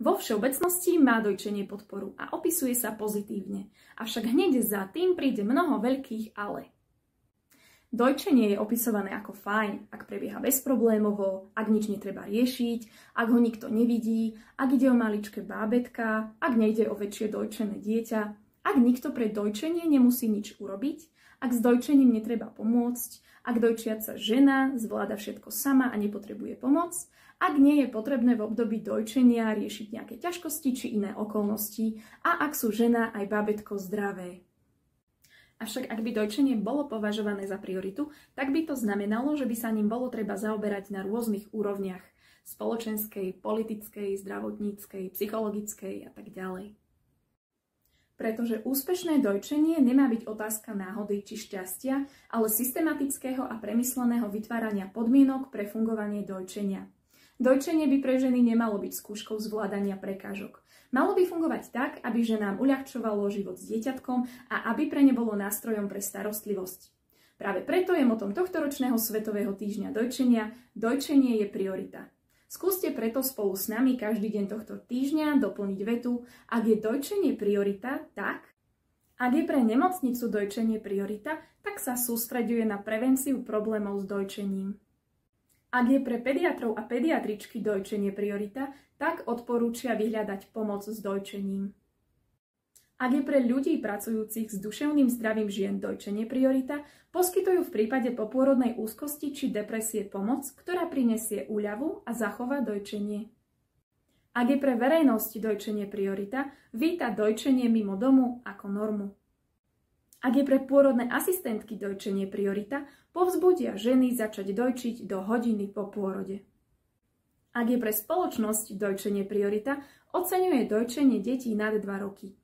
Vo všeobecnosti má dojčenie podporu a opisuje sa pozitívne, avšak hneď za tým príde mnoho veľkých ale. Dojčenie je opisované ako fajn, ak prebieha bezproblémovo, ak nič netreba riešiť, ak ho nikto nevidí, ak ide o maličké bábätka, ak nejde o väčšie dojčené dieťa, ak nikto pre dojčenie nemusí nič urobiť, ak s dojčením netreba pomôcť, ak dojčiaca žena zvláda všetko sama a nepotrebuje pomoc, ak nie je potrebné v období dojčenia riešiť nejaké ťažkosti či iné okolnosti a ak sú žena aj bábätko zdravé. Avšak ak by dojčenie bolo považované za prioritu, tak by to znamenalo, že by sa ním bolo treba zaoberať na rôznych úrovniach spoločenskej, politickej, zdravotníckej, psychologickej a tak ďalej. Pretože úspešné dojčenie nemá byť otázka náhody či šťastia, ale systematického a premysleného vytvárania podmienok pre fungovanie dojčenia. Dojčenie by pre ženy nemalo byť skúškou zvládania prekážok. Malo by fungovať tak, aby ženám uľahčovalo život s dieťatkom a aby pre ne bolo nástrojom pre starostlivosť. Práve preto je motom tohtoročného Svetového týždňa dojčenia dojčenie je priorita. Skúste preto spolu s nami každý deň tohto týždňa doplniť vetu: ak je dojčenie priorita, tak... Ak je pre nemocnicu dojčenie priorita, tak sa sústreďuje na prevenciu problémov s dojčením. Ak je pre pediatrov a pediatričky dojčenie priorita, tak odporúčia vyhľadať pomoc s dojčením. Ak je pre ľudí pracujúcich s duševným zdravím žien dojčenie priorita, poskytujú v prípade popôrodnej úzkosti či depresie pomoc, ktorá prinesie úľavu a zachová dojčenie. Ak je pre verejnosť dojčenie priorita, víta dojčenie mimo domu ako normu. Ak je pre pôrodné asistentky dojčenie priorita, povzbudia ženy začať dojčiť do hodiny po pôrode. Ak je pre spoločnosť dojčenie priorita, oceňuje dojčenie detí nad 2 roky.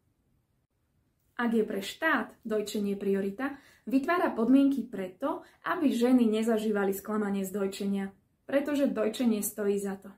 Ak je pre štát dojčenie priorita, vytvára podmienky preto, aby ženy nezažívali sklamanie z dojčenia, pretože dojčenie stojí za to.